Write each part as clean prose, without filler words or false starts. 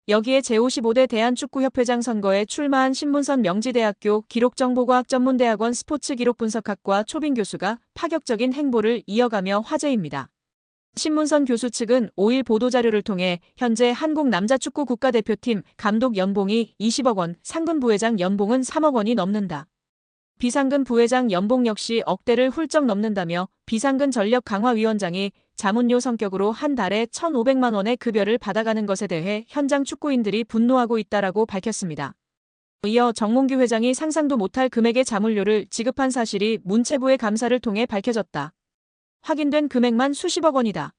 여기에 제55대 대한축구협회장 선거에 출마한 신문선 명지대학교 기록정보과학전문대학원 스포츠기록분석학과 초빙 교수가 파격적인 행보를 이어가며 화제입니다. 신문선 교수 측은 5일 보도자료를 통해 현재 한국 남자축구 국가대표팀 감독 연봉이 20억 원, 상근 부회장 연봉은 3억 원이 넘는다. 비상근 부회장 연봉 역시 억대를 훌쩍 넘는다며 비상근 전력강화위원장이 자문료 성격으로 한 달에 1,500만 원의 급여를 받아가는 것에 대해 현장 축구인들이 분노하고 있다라고 밝혔습니다. 이어 정몽규 회장이 상상도 못할 금액의 자문료를 지급한 사실이 문체부의 감사를 통해 밝혀졌다. 확인된 금액만 수십억 원이다.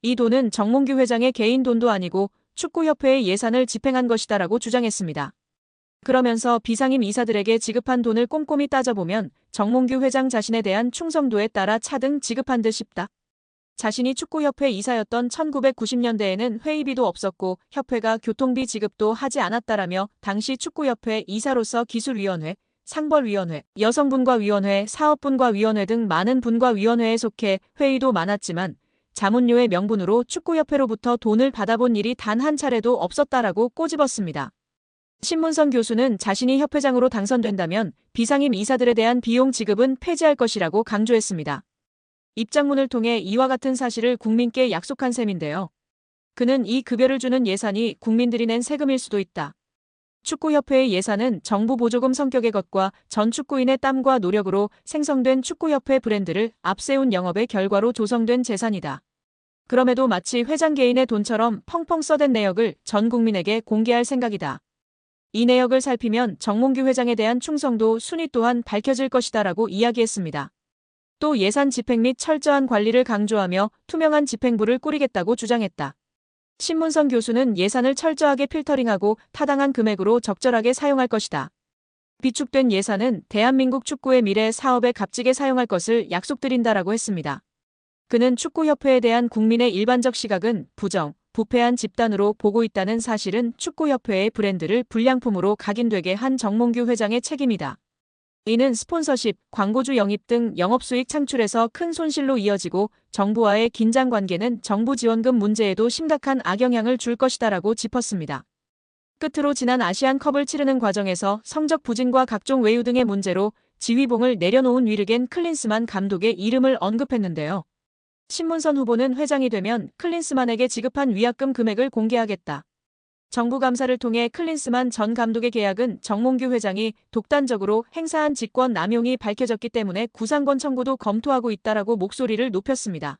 이 돈은 정몽규 회장의 개인 돈도 아니고 축구협회의 예산을 집행한 것이다라고 주장했습니다. 그러면서 비상임 이사들에게 지급한 돈을 꼼꼼히 따져보면 정몽규 회장 자신에 대한 충성도에 따라 차등 지급한 듯 싶다. 자신이 축구협회 이사였던 1990년대에는 회의비도 없었고 협회가 교통비 지급도 하지 않았다라며 당시 축구협회 이사로서 기술위원회, 상벌위원회, 여성분과위원회, 사업분과위원회 등 많은 분과위원회에 속해 회의도 많았지만 자문료의 명분으로 축구협회로부터 돈을 받아본 일이 단 한 차례도 없었다라고 꼬집었습니다. 신문선 교수는 자신이 협회장으로 당선된다면 비상임 이사들에 대한 비용 지급은 폐지할 것이라고 강조했습니다. 입장문을 통해 이와 같은 사실을 국민께 약속한 셈인데요. 그는 이 급여를 주는 예산이 국민들이 낸 세금일 수도 있다. 축구협회의 예산은 정부 보조금 성격의 것과 전 축구인의 땀과 노력으로 생성된 축구협회 브랜드를 앞세운 영업의 결과로 조성된 재산이다. 그럼에도 마치 회장 개인의 돈처럼 펑펑 써댄 내역을 전 국민에게 공개할 생각이다. 이 내역을 살피면 정몽규 회장에 대한 충성도 순위 또한 밝혀질 것이다라고 이야기했습니다. 또 예산 집행 및 철저한 관리를 강조하며 투명한 집행부를 꾸리겠다고 주장했다. 신문선 교수는 예산을 철저하게 필터링하고 타당한 금액으로 적절하게 사용할 것이다. 비축된 예산은 대한민국 축구의 미래 사업에 값지게 사용할 것을 약속드린다라고 했습니다. 그는 축구협회에 대한 국민의 일반적 시각은 부정, 부패한 집단으로 보고 있다는 사실은 축구협회의 브랜드를 불량품으로 각인되게 한 정몽규 회장의 책임이다. 이는 스폰서십, 광고주 영입 등 영업수익 창출에서 큰 손실로 이어지고 정부와의 긴장 관계는 정부 지원금 문제에도 심각한 악영향을 줄 것이다라고 짚었습니다. 끝으로 지난 아시안컵을 치르는 과정에서 성적 부진과 각종 외유 등의 문제로 지휘봉을 내려놓은 위르겐 클린스만 감독의 이름을 언급했는데요. 신문선 후보는 회장이 되면 클린스만에게 지급한 위약금 금액을 공개하겠다. 정부 감사를 통해 클린스만 전 감독의 계약은 정몽규 회장이 독단적으로 행사한 직권 남용이 밝혀졌기 때문에 구상권 청구도 검토하고 있다라고 목소리를 높였습니다.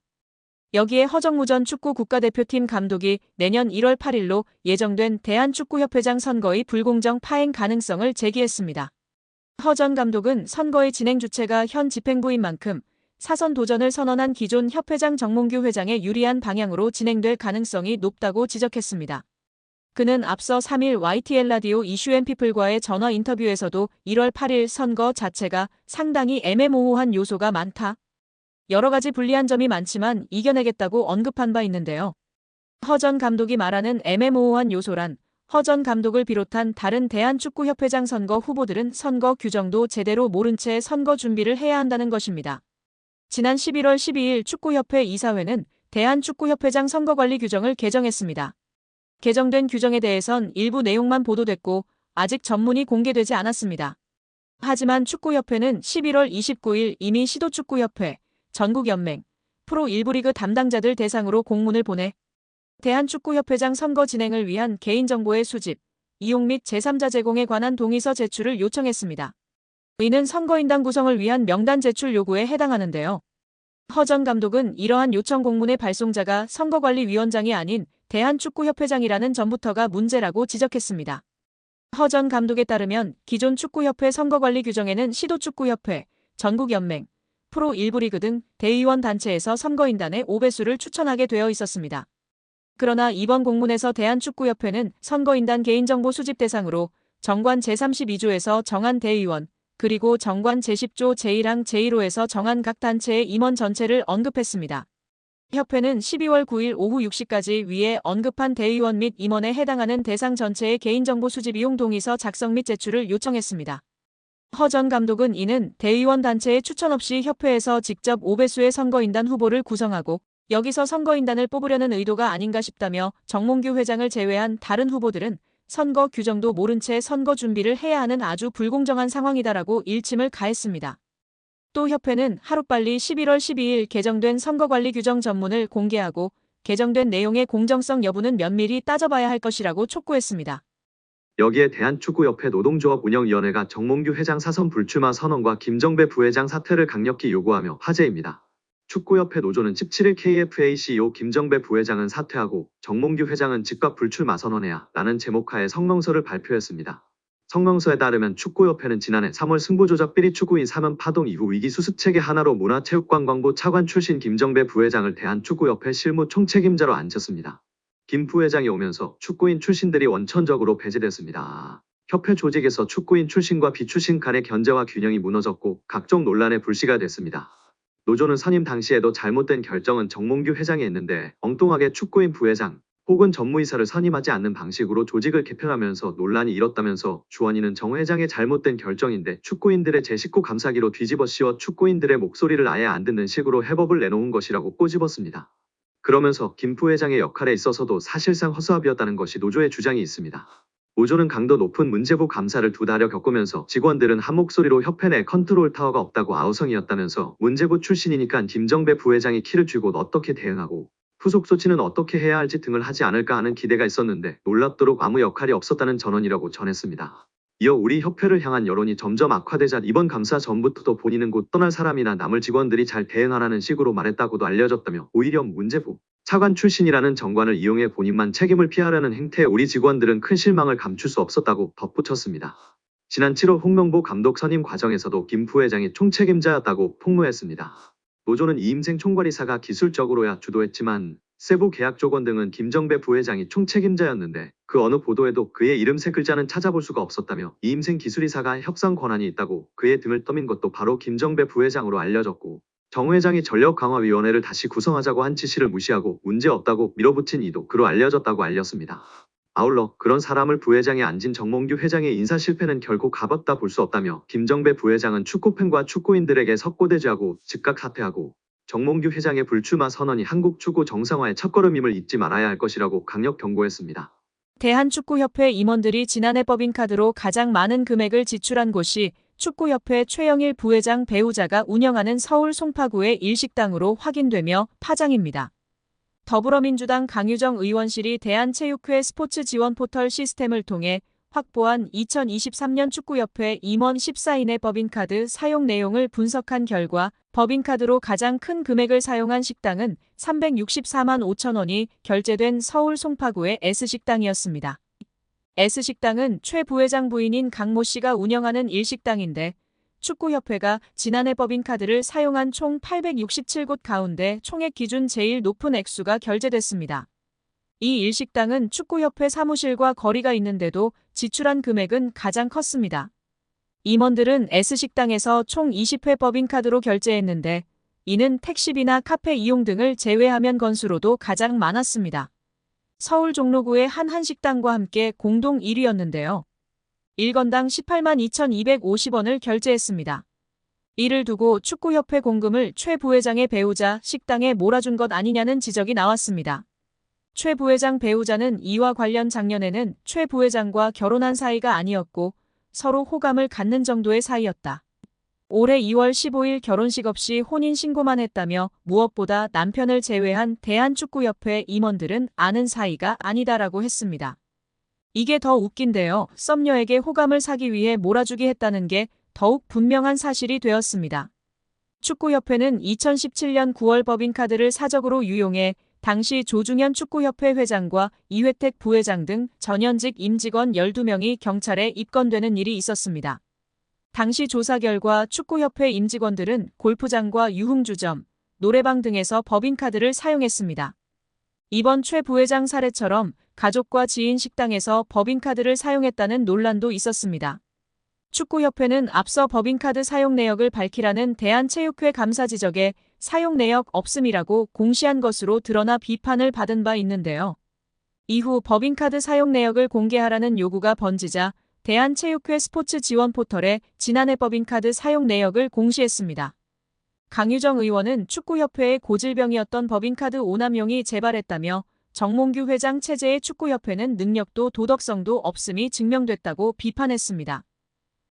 여기에 허정무 전 축구 국가대표팀 감독이 내년 1월 8일로 예정된 대한축구협회장 선거의 불공정 파행 가능성을 제기했습니다. 허 전 감독은 선거의 진행 주체가 현 집행부인 만큼 사선 도전을 선언한 기존 협회장 정몽규 회장에 유리한 방향으로 진행될 가능성이 높다고 지적했습니다. 그는 앞서 3일 YTN 라디오 이슈앤피플과의 전화 인터뷰에서도 1월 8일 선거 자체가 상당히 애매모호한 요소가 많다. 여러 가지 불리한 점이 많지만 이겨내겠다고 언급한 바 있는데요. 허 전 감독이 말하는 애매모호한 요소란 허 전 감독을 비롯한 다른 대한축구협회장 선거 후보들은 선거 규정도 제대로 모른 채 선거 준비를 해야 한다는 것입니다. 지난 11월 12일 축구협회 이사회는 대한축구협회장 선거관리 규정을 개정했습니다. 개정된 규정에 대해선 일부 내용만 보도됐고 아직 전문이 공개되지 않았습니다. 하지만 축구협회는 11월 29일 이미 시도축구협회, 전국연맹, 프로 1부 리그 담당자들 대상으로 공문을 보내 대한축구협회장 선거 진행을 위한 개인정보의 수집, 이용 및 제3자 제공에 관한 동의서 제출을 요청했습니다. 이는 선거인단 구성을 위한 명단 제출 요구에 해당하는데요. 허 전 감독은 이러한 요청 공문의 발송자가 선거관리위원장이 아닌 대한축구협회장이라는 점부터가 문제라고 지적했습니다. 허 전 감독에 따르면 기존 축구협회 선거관리 규정에는 시도축구협회, 전국연맹, 프로 1부 리그 등 대의원 단체에서 선거인단의 5배수를 추천하게 되어 있었습니다. 그러나 이번 공문에서 대한축구협회는 선거인단 개인정보 수집 대상으로 정관 제32조에서 정한 대의원, 그리고 정관 제10조 제1항 제1호에서 정한 각 단체의 임원 전체를 언급했습니다. 협회는 12월 9일 오후 6시까지 위에 언급한 대의원 및 임원에 해당하는 대상 전체의 개인정보 수집 이용 동의서 작성 및 제출을 요청했습니다. 허 전 감독은 이는 대의원 단체의 추천 없이 협회에서 직접 5배수의 선거인단 후보를 구성하고 여기서 선거인단을 뽑으려는 의도가 아닌가 싶다며 정몽규 회장을 제외한 다른 후보들은 선거 규정도 모른 채 선거 준비를 해야 하는 아주 불공정한 상황이다라고 일침을 가했습니다. 또 협회는 하루빨리 11월 12일 개정된 선거관리 규정 전문을 공개하고 개정된 내용의 공정성 여부는 면밀히 따져봐야 할 것이라고 촉구했습니다. 여기에 대한축구협회 노동조합 운영위원회가 정몽규 회장 사선 불출마 선언과 김정배 부회장 사퇴를 강력히 요구하며 화제입니다. 축구협회 노조는 17일 KFA CEO 김정배 부회장은 사퇴하고 정몽규 회장은 즉각 불출마 선언해야 라는 제목하에 성명서를 발표했습니다. 성명서에 따르면 축구협회는 지난해 3월 승부조작 비리 추구인 사면 파동 이후 위기 수습체계 하나로 문화체육관광부 차관 출신 김정배 부회장을 대한축구협회 실무 총책임자로 앉혔습니다. 김 부회장이 오면서 축구인 출신들이 원천적으로 배제됐습니다. 협회 조직에서 축구인 출신과 비출신 간의 견제와 균형이 무너졌고 각종 논란의 불씨가 됐습니다. 노조는 선임 당시에도 잘못된 결정은 정몽규 회장이 했는데 엉뚱하게 축구인 부회장 혹은 전무이사를 선임하지 않는 방식으로 조직을 개편하면서 논란이 일었다면서 주원이는 정 회장의 잘못된 결정인데 축구인들의 제19 감사기로 뒤집어 씌워 축구인들의 목소리를 아예 안 듣는 식으로 해법을 내놓은 것이라고 꼬집었습니다. 그러면서 김 부회장의 역할에 있어서도 사실상 허수아비였다는 것이 노조의 주장이 있습니다. 노조는 강도 높은 문제부 감사를 2달여 겪으면서 직원들은 한 목소리로 협회 내 컨트롤 타워가 없다고 아우성이었다면서 문제부 출신이니까 김정배 부회장이 키를 쥐고 어떻게 대응하고 후속 조치는 어떻게 해야 할지 등을 하지 않을까 하는 기대가 있었는데 놀랍도록 아무 역할이 없었다는 전언이라고 전했습니다. 이어 우리 협회를 향한 여론이 점점 악화되자 이번 감사 전부터도 본인은 곧 떠날 사람이나 남을 직원들이 잘 대응하라는 식으로 말했다고도 알려졌다며 오히려 문제부 차관 출신이라는 정관을 이용해 본인만 책임을 피하려는 행태에 우리 직원들은 큰 실망을 감출 수 없었다고 덧붙였습니다. 지난 7월 홍명보 감독 선임 과정에서도 김 부회장이 총책임자였다고 폭로했습니다. 노조는 이임생 총괄이사가 기술적으로야 주도했지만 세부 계약 조건 등은 김정배 부회장이 총책임자였는데 그 어느 보도에도 그의 이름 3글자는 찾아볼 수가 없었다며 이임생 기술이사가 협상 권한이 있다고 그의 등을 떠민 것도 바로 김정배 부회장으로 알려졌고 정 회장이 전력강화위원회를 다시 구성하자고 한 지시를 무시하고 문제없다고 밀어붙인 이도 그로 알려졌다고 알렸습니다. 아울러 그런 사람을 부회장에 앉힌 정몽규 회장의 인사 실패는 결코 가볍다 볼 수 없다며 김정배 부회장은 축구팬과 축구인들에게 석고대죄하고 즉각 사퇴하고 정몽규 회장의 불출마 선언이 한국 축구 정상화의 첫걸음임을 잊지 말아야 할 것이라고 강력 경고했습니다. 대한축구협회 임원들이 지난해 법인카드로 가장 많은 금액을 지출한 곳이 축구협회 최영일 부회장 배우자가 운영하는 서울 송파구의 일식당으로 확인되며 파장입니다. 더불어민주당 강유정 의원실이 대한체육회 스포츠 지원 포털 시스템을 통해 확보한 2023년 축구협회 임원 14인의 법인카드 사용 내용을 분석한 결과 법인카드로 가장 큰 금액을 사용한 식당은 364만 5천 원이 결제된 서울 송파구의 S식당이었습니다. S식당은 최 부회장 부인인 강모 씨가 운영하는 일식당인데 축구협회가 지난해 법인카드를 사용한 총 867곳 가운데 총액 기준 제일 높은 액수가 결제됐습니다. 이 일식당은 축구협회 사무실과 거리가 있는데도 지출한 금액은 가장 컸습니다. 임원들은 S식당에서 총 20회 법인카드로 결제했는데 이는 택시비나 카페 이용 등을 제외하면 건수로도 가장 많았습니다. 서울 종로구의 한 한식당과 함께 공동 1위였는데요. 1건당 18만 2,250원을 결제했습니다. 이를 두고 축구협회 공금을 최 부회장의 배우자 식당에 몰아준 것 아니냐는 지적이 나왔습니다. 최 부회장 배우자는 이와 관련 작년에는 최 부회장과 결혼한 사이가 아니었고 서로 호감을 갖는 정도의 사이였다. 올해 2월 15일 결혼식 없이 혼인신고만 했다며 무엇보다 남편을 제외한 대한축구협회 임원들은 아는 사이가 아니다라고 했습니다. 이게 더 웃긴데요. 썸녀에게 호감을 사기 위해 몰아주기 했다는 게 더욱 분명한 사실이 되었습니다. 축구협회는 2017년 9월 법인카드를 사적으로 유용해 당시 조중현 축구협회 회장과 이회택 부회장 등 전현직 임직원 12명이 경찰에 입건되는 일이 있었습니다. 당시 조사 결과 축구협회 임직원들은 골프장과 유흥주점, 노래방 등에서 법인카드를 사용했습니다. 이번 최 부회장 사례처럼 가족과 지인 식당에서 법인카드를 사용했다는 논란도 있었습니다. 축구협회는 앞서 법인카드 사용 내역을 밝히라는 대한체육회 감사 지적에 사용 내역 없음이라고 공시한 것으로 드러나 비판을 받은 바 있는데요. 이후 법인카드 사용 내역을 공개하라는 요구가 번지자 대한체육회 스포츠 지원 포털에 지난해 법인카드 사용 내역을 공시했습니다. 강유정 의원은 축구협회의 고질병이었던 법인카드 오남용이 재발했다며 정몽규 회장 체제의 축구협회는 능력도 도덕성도 없음이 증명됐다고 비판했습니다.